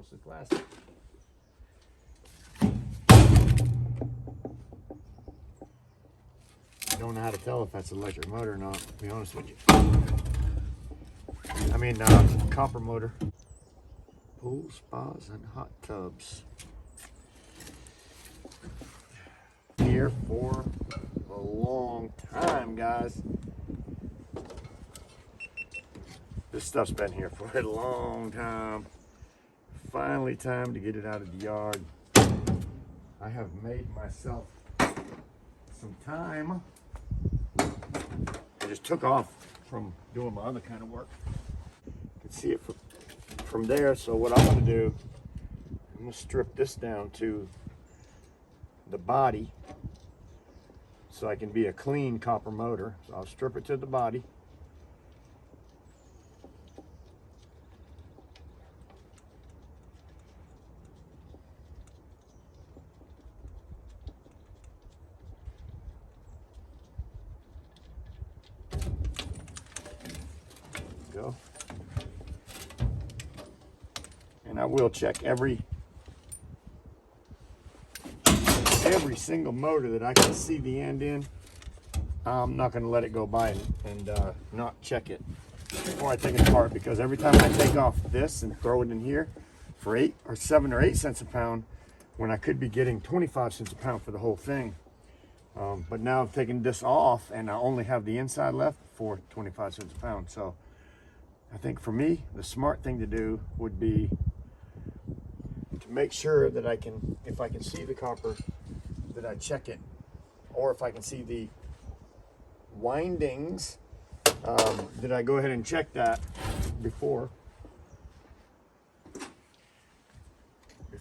mostly plastic. I don't know how to tell if that's an electric motor or not, to be honest with you. I mean, copper motor. Pool, spas, and hot tubs. Here for a long time, guys. This stuff's been here for a long time. Finally time to get it out of the yard. I have made myself some time. I just took off from doing my other kind of work. You can see it from there. So what I'm going to do, I'm going to strip this down to the body so I can be a clean copper motor. So I'll strip it to the body. Go. And I will check every single motor that I can see the end in. I'm not going to let it go by and not check it before I take it apart, because every time I take off this and throw it in here for 8 or 7 or 8 cents a pound, when I could be getting 25 cents a pound for the whole thing. But now I've taken this off and I only have the inside left for 25 cents a pound. So I think for me, the smart thing to do would be to make sure that I can, if I can see the copper, that I check it. Or if I can see the windings, that I go ahead and check that before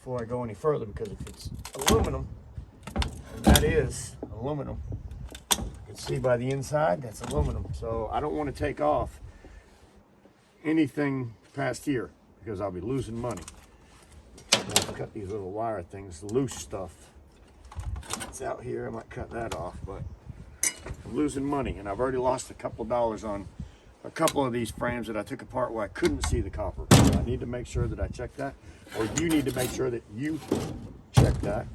I go any further, because if it's aluminum, and that is aluminum, you can see by the inside, that's aluminum. So I don't want to take off anything past here, because I'll be losing money. I'll cut these little wire things, loose stuff. It's out here, I might cut that off, but I'm losing money, and I've already lost a couple dollars on a couple of these frames that I took apart where I couldn't see the copper. So I need to make sure that I check that, or you need to make sure that you check that.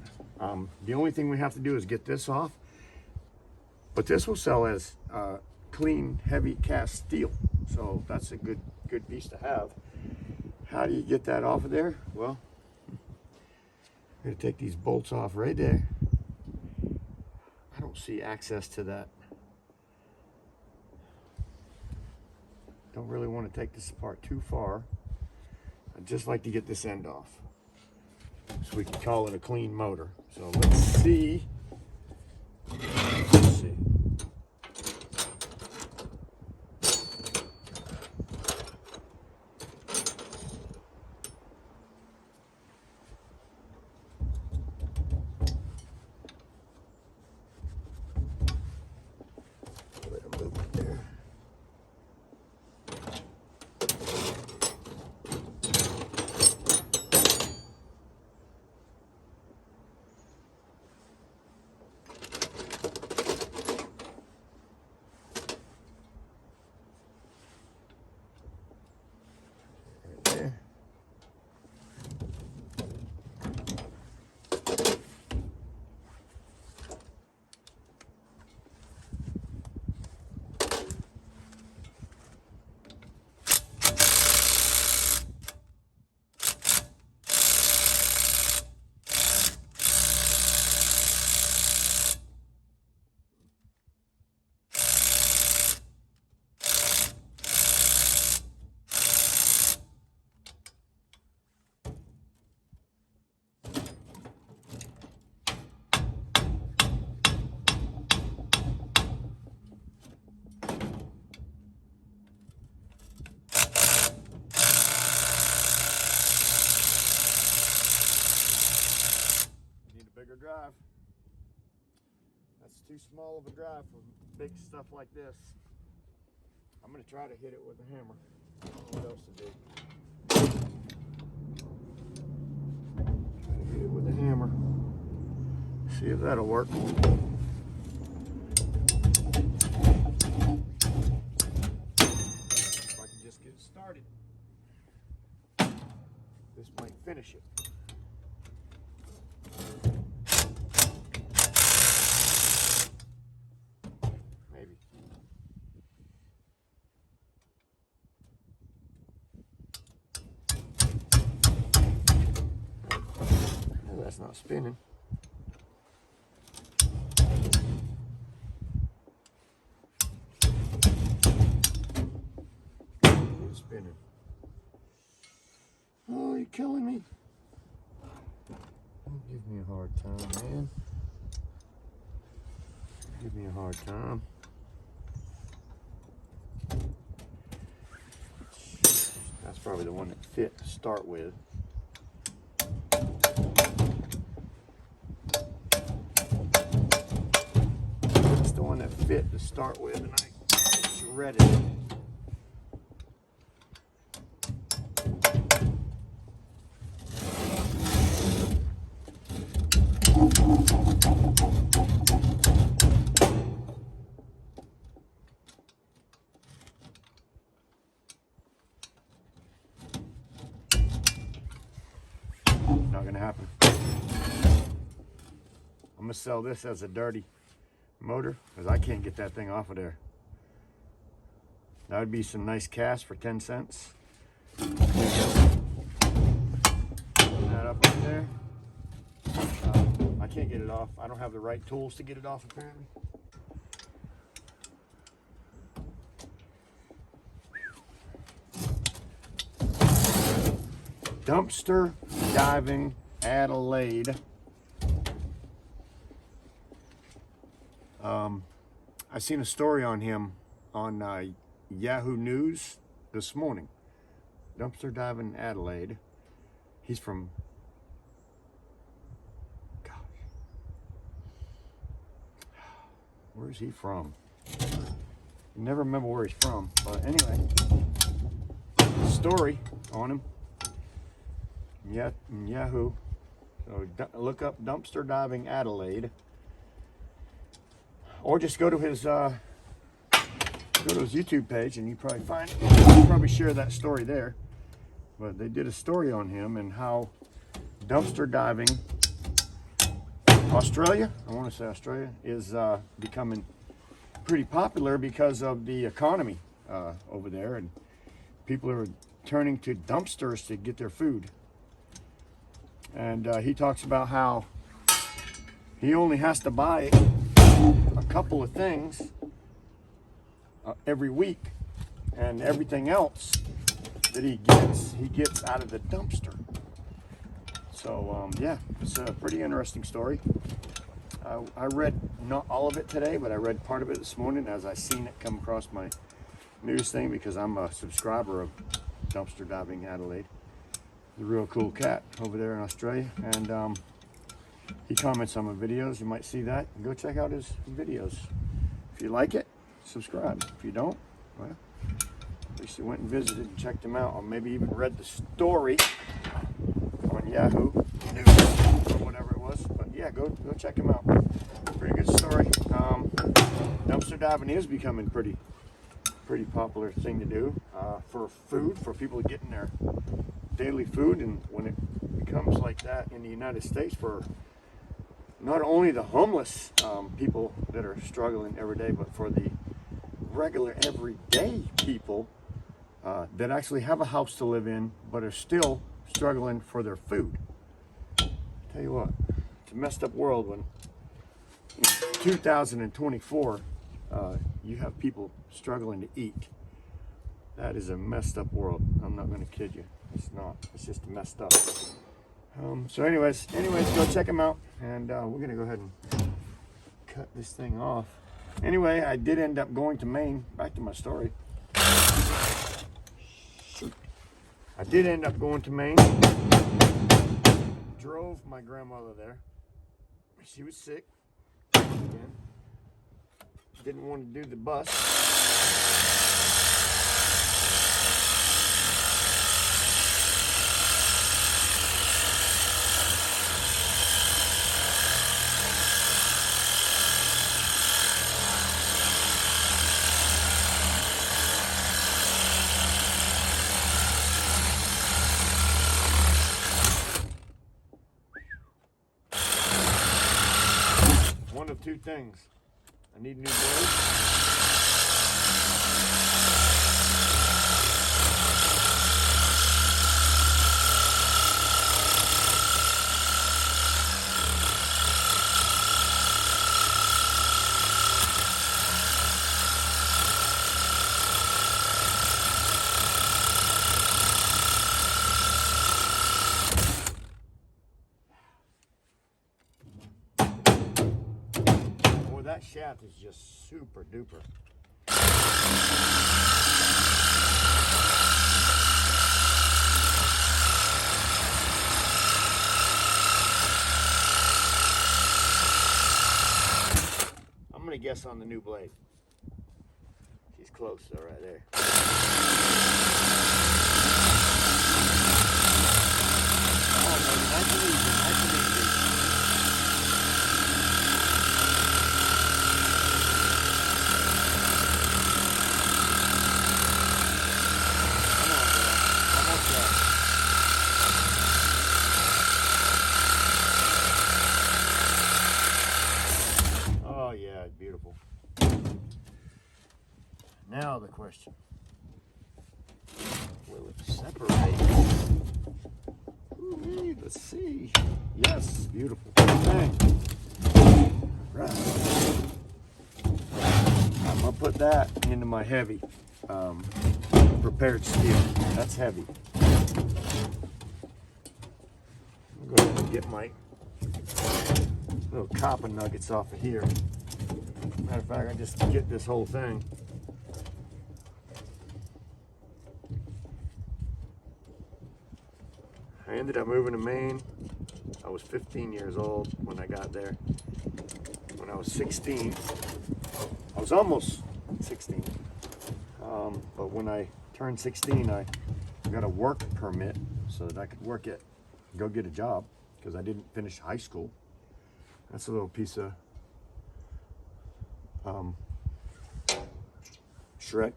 The only thing we have to do is get this off, but this will sell as clean, heavy cast steel, so that's a good piece to have. How do you get that off of there? Well, I'm going to take these bolts off right there. I don't see access to that. Don't really want to take this apart too far. I'd just like to get this end off, so we can call it a clean motor. So let's see. Let's see. Drive. That's too small of a drive for big stuff like this. I'm going to try to hit it with a hammer. I don't know what else to do. Try to hit it with a hammer. See if that'll work. If I can just get it started. This might finish it. Maybe. Oh, that's not spinning. It's spinning. Oh, you're killing me. Don't give me a hard time, man. Give me a hard time. That's probably the one that fit to start with. That's the one that fit to start with, and I shredded it. Not gonna happen. I'm gonna sell this as a dirty motor because I can't get that thing off of there. That would be some nice cast for 10 cents. Put that up right there. I can't get it off. I don't have the right tools to get it off apparently. Dumpster Diving Adelaide. I seen a story on him on Yahoo News this morning. Dumpster Diving Adelaide. He's from, gosh, where's he from? Never remember where he's from, but anyway, story on him. Yeah, Yahoo. So look up Dumpster Diving Adelaide, or just go to his YouTube page, and you probably find it. I'll probably share that story there. But they did a story on him and how dumpster diving, Australia, I want to say Australia, is becoming pretty popular because of the economy over there, and people are turning to dumpsters to get their food. And he talks about how he only has to buy a couple of things every week, and everything else that he gets out of the dumpster. So yeah, it's a pretty interesting story. I read not all of it today, but I read part of it this morning as I seen it come across my news thing, because I'm a subscriber of Dumpster Diving Adelaide. He's a real cool cat over there in Australia, and he comments on my videos. You might see that. Go check out his videos. If you like it, subscribe. If you don't, well, at least you went and visited and checked him out, or maybe even read the story on Yahoo News or whatever it was. But yeah, go check him out. Pretty good story. Dumpster diving is becoming pretty popular thing to do for food, for people getting their daily food. And when it becomes like that in the United States, for not only the homeless people that are struggling every day, but for the regular everyday people that actually have a house to live in but are still struggling for their food. Tell you what, it's a messed up world when in 2024 you have people struggling to eat. That is a messed up world. I'm not going to kid you. It's not. It's just messed up. So anyways, go check them out, and we're going to go ahead and cut this thing off. Anyway, I did end up going to Maine. Back to my story. Shoot. I did end up going to Maine. Drove my grandmother there. She was sick. Again. Didn't want to do the bus. things. I need new blades. That shaft is just super duper. I'm gonna guess on the new blade. She's close though, right there. Oh, baby, nice and easy, nice and easy. Oh yeah, beautiful. Now the question, will it separate? Ooh, let's see. Yes, beautiful. Bang. Right. I'm gonna put that into my heavy prepared steel. That's heavy. I'm going to go ahead and get my little copper nuggets off of here. Matter of fact, I just get this whole thing. I ended up moving to Maine. I was 15 years old when I got there. When I was 16, I was almost 16. But when I turned 16, I got a work permit so that I could go get a job because I didn't finish high school. That's a little piece of Shrek.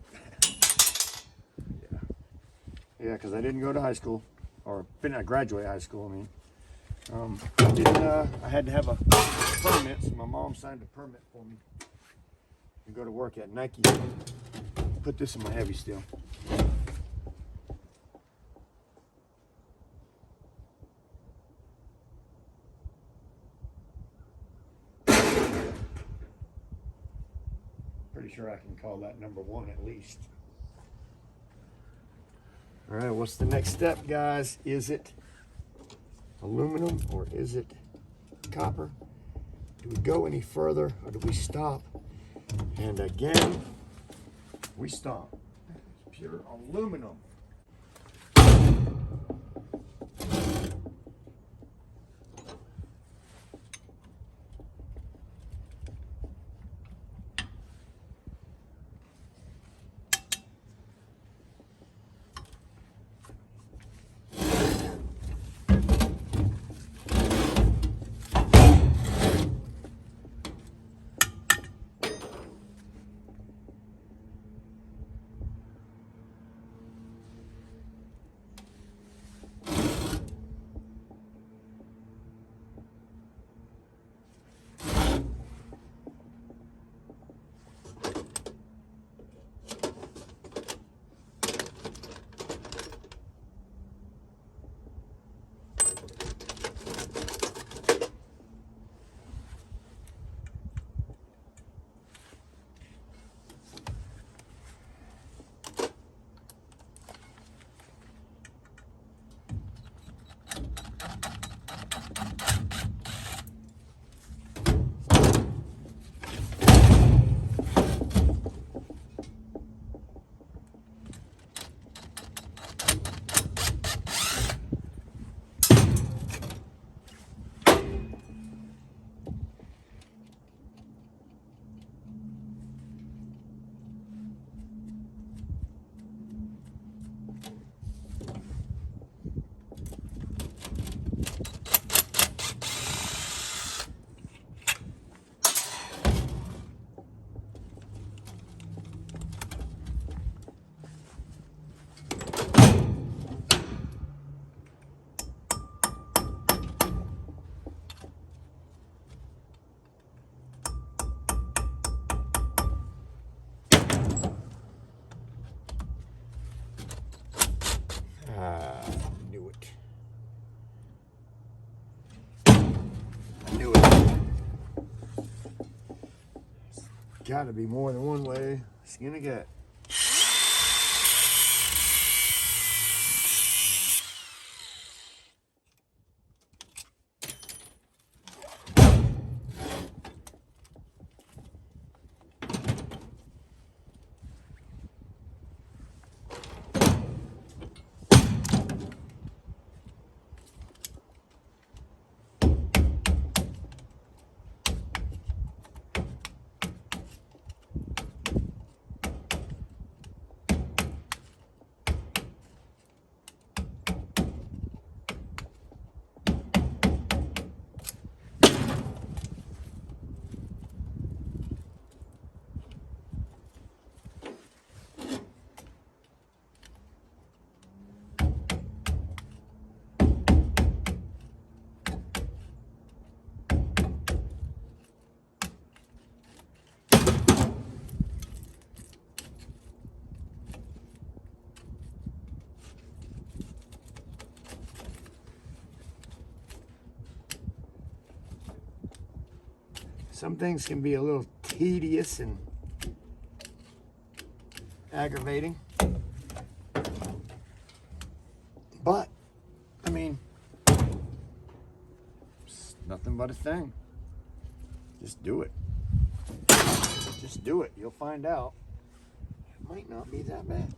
Yeah, because I didn't go to high school, or didn't graduate high school. I mean, I had to have a permit, so my mom signed a permit for me to go to work at Nike. Put this in my heavy steel. Pretty sure I can call that number one at least. All right, what's the next step, guys? Is it aluminum or is it copper? Do we go any further or do we stop? And again, we stop. It's pure aluminum. Gotta be more than one way to skin a cat. Some things can be a little tedious and aggravating. But, I mean, it's nothing but a thing. Just do it. Just do it. You'll find out. It might not be that bad.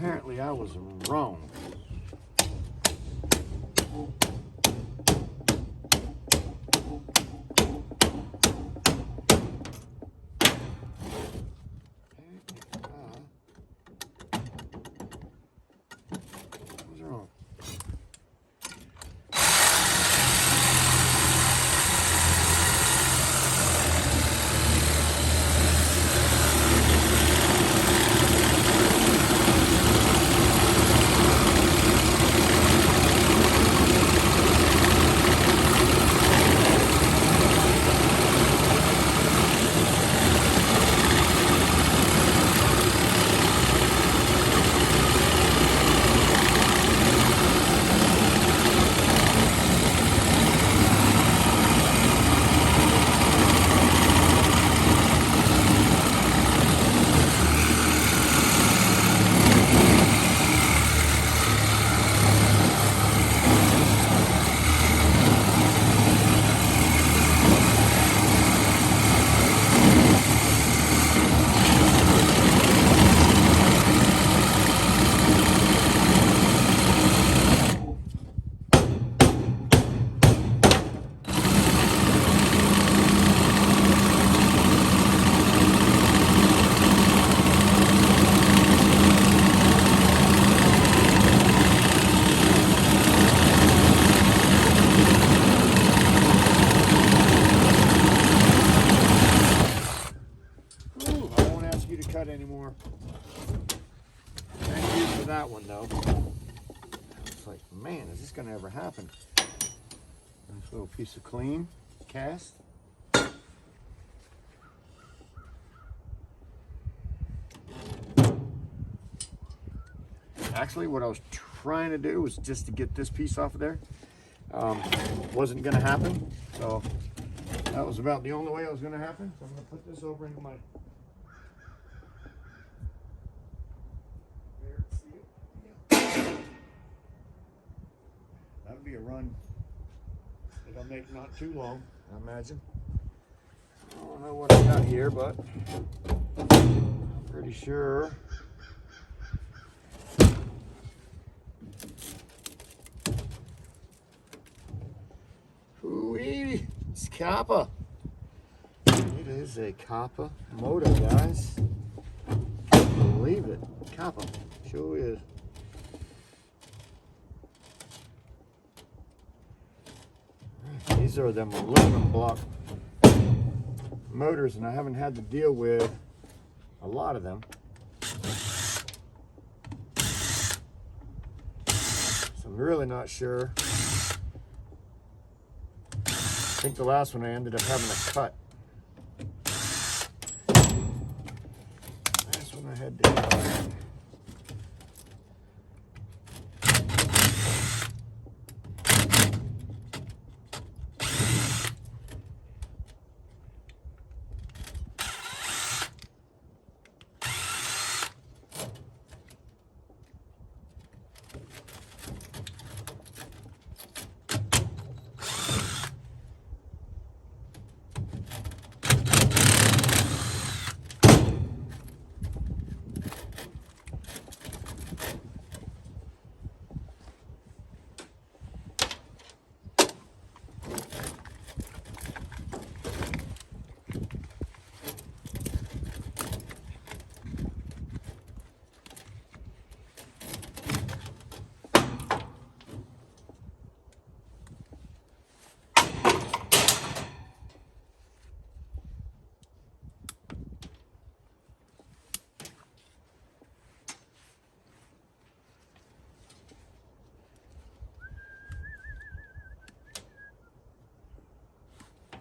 Apparently I was wrong. you to cut anymore. Thank you for that one, though. It's like, man, is this going to ever happen? Nice little piece of clean cast. Actually, what I was trying to do was just to get this piece off of there. Wasn't going to happen, so that was about the only way it was going to happen. So I'm going to put this over into my that'd be a run that'll make not too long, I imagine. I don't know what I got here, but I'm pretty sure. Ooh-wee, it's copper. It is a copper motor, guys. Can't believe it. Copper, sure is. These are them aluminum block motors, and I haven't had to deal with a lot of them. So I'm really not sure. I think the last one I ended up having a cut. Last one I had to cut.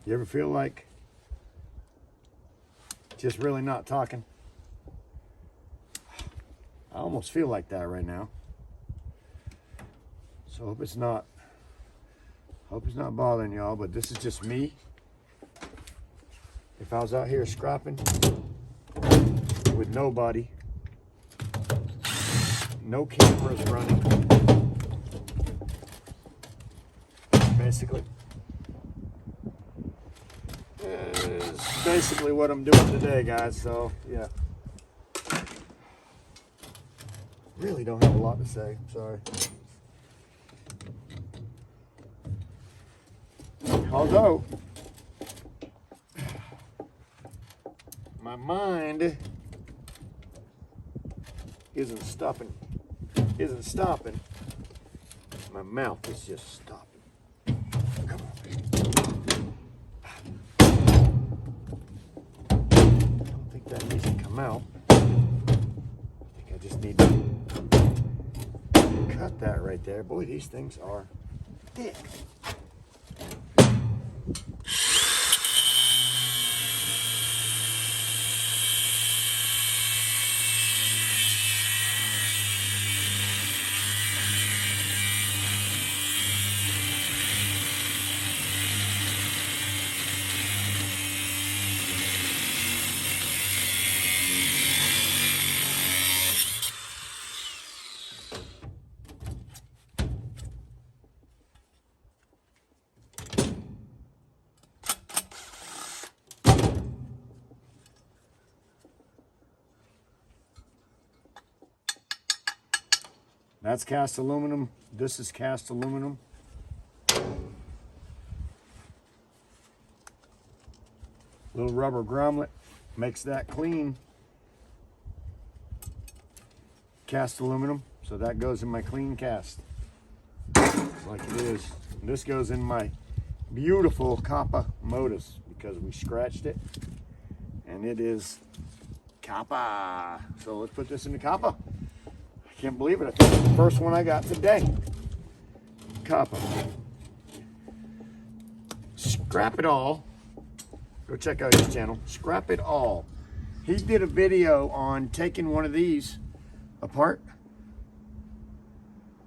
You ever feel like just really not talking? I almost feel like that right now. So hope it's not bothering y'all, but this is just me. If I was out here scrapping with nobody, no cameras running, basically. Is basically what I'm doing today, guys. So yeah, really don't have a lot to say. Sorry. Although my mind isn't stopping. My mouth is just stopping. Come on, baby. That needs to come out. I think I just need to cut that right there. Boy, these things are thick. That's cast aluminum. This is cast aluminum. Little rubber grommet makes that clean. Cast aluminum, so that goes in my clean cast. Like it is. This goes in my beautiful copper motus because we scratched it, and it is copper. So let's put this in the copper. I can't believe it. I think it's the first one I got today. Copper. Scrap It All. Go check out his channel. Scrap It All. He did a video on taking one of these apart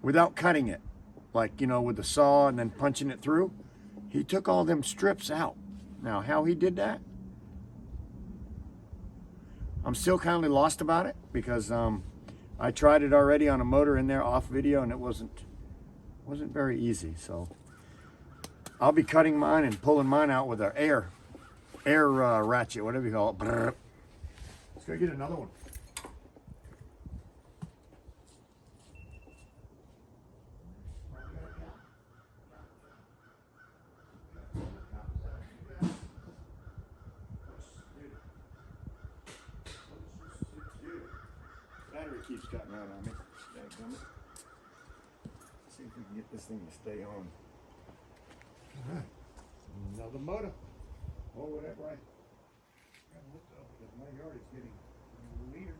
without cutting it. Like, you know, with the saw and then punching it through. He took all them strips out. Now, how he did that, I'm still kind of lost about it, because I tried it already on a motor in there off video, and it wasn't very easy. So I'll be cutting mine and pulling mine out with an air ratchet, whatever you call it. Brrr. Let's go get another one. Battery keeps cutting out on me. Let's see if we can get this thing to stay on. All right. Another motor. Or whatever I got hooked up, because my yard is getting a little leaner.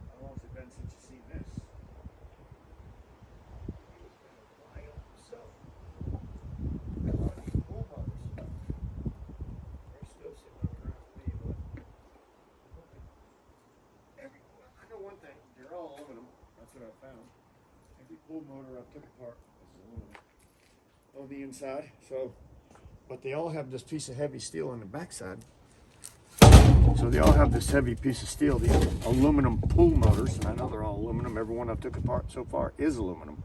How long has it been since you've seen this? It's been a while. So, a lot of these pool motors, they're still sitting on the ground for me, but I know one thing, they're all aluminum. That's what I found. Every pool motor I've took apart is aluminum on the inside. So, but they all have this piece of heavy steel on the backside. So they all have this heavy piece of steel, the aluminum pool motors, and I know they're all aluminum. Every one I've took apart so far is aluminum.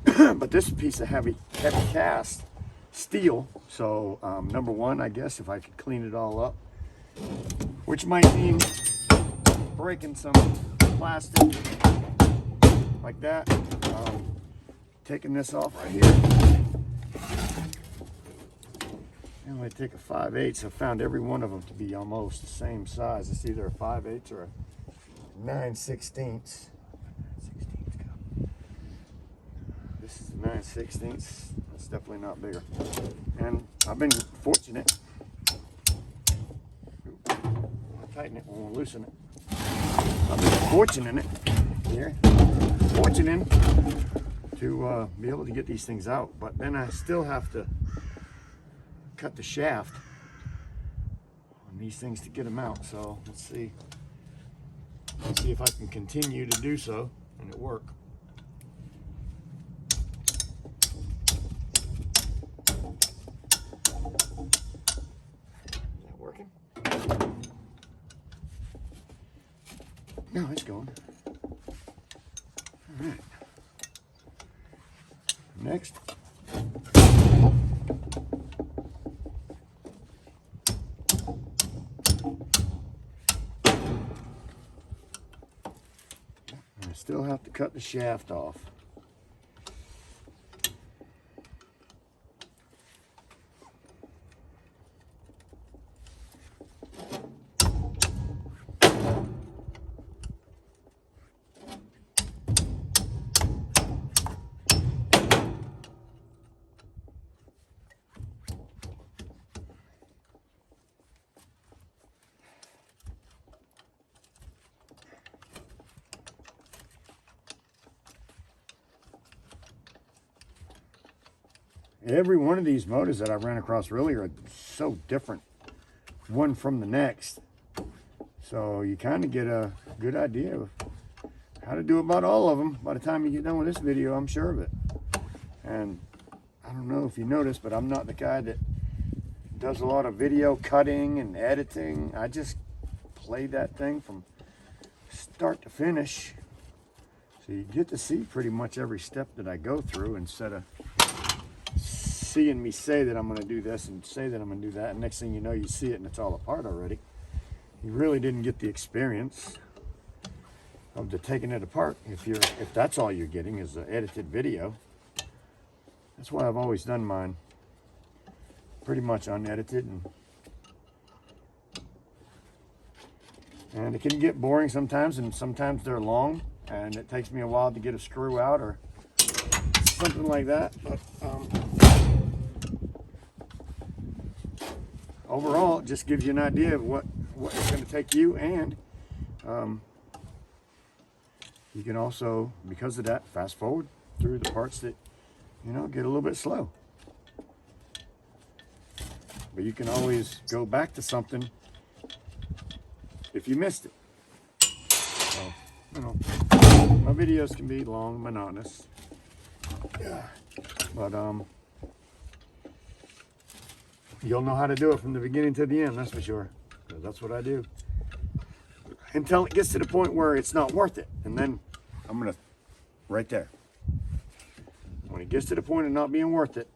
But this piece of heavy cast steel. So number one, I guess, if I could clean it all up, which might mean breaking some plastic like that, taking this off right here. I'm going to take a 5/8. I found every one of them to be almost the same size. It's either a 5/8 or a 9/16. This is a 9/16. It's definitely not bigger. And I've been fortunate. I'll tighten it when we loosen it. I've been fortunate to be able to get these things out. But then I still have to cut the shaft on these things to get them out. So let's see if I can continue to do so and it work. Is that working? No, it's going. All right. Next. Still have to cut the shaft off. Every one of these motors that I ran across really are so different, one from the next. So you kind of get a good idea of how to do about all of them by the time you get done with this video, I'm sure of it. And I don't know if you noticed, but I'm not the guy that does a lot of video cutting and editing. I just play that thing from start to finish. So you get to see pretty much every step that I go through, instead of seeing me say that I'm going to do this and say that I'm going to do that, and next thing you know, you see it and it's all apart already. You really didn't get the experience of the taking it apart if that's all you're getting is the edited video. That's why I've always done mine pretty much unedited, and it can get boring sometimes, and sometimes they're long and it takes me a while to get a screw out or something like that. But overall, it just gives you an idea of what it's going to take you, and you can also, because of that, fast forward through the parts that, you know, get a little bit slow. But you can always go back to something if you missed it. So, you know, my videos can be long, monotonous. Yeah. But you'll know how to do it from the beginning to the end, that's for sure. 'Cause that's what I do. Until it gets to the point where it's not worth it. And then I'm gonna, right there. When it gets to the point of not being worth it,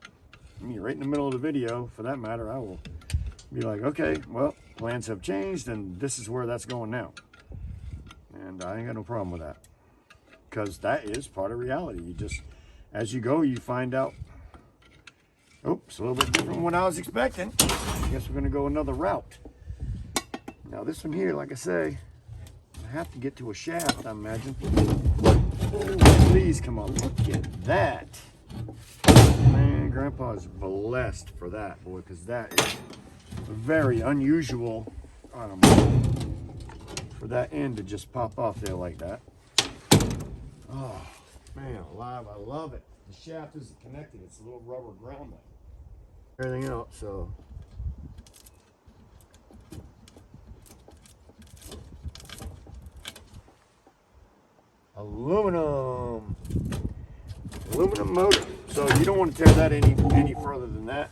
I mean, right in the middle of the video, for that matter, I will be like, okay, well, plans have changed and this is where that's going now. And I ain't got no problem with that. Because that is part of reality. You just, as you go, you find out, oops, a little bit different than what I was expecting. I guess we're gonna go another route. Now this one here, like I say, I have to get to a shaft, I imagine. Oh, please come on, look at that. Man, Grandpa is blessed for that, boy, because that is very unusual for that end to just pop off there like that. Oh, man, alive, I love it. The shaft isn't connected, it's a little rubber ground nut. Everything else, so. Aluminum motor. So you don't want to tear that any further than that.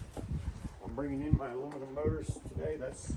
I'm bringing in my aluminum motors today. That's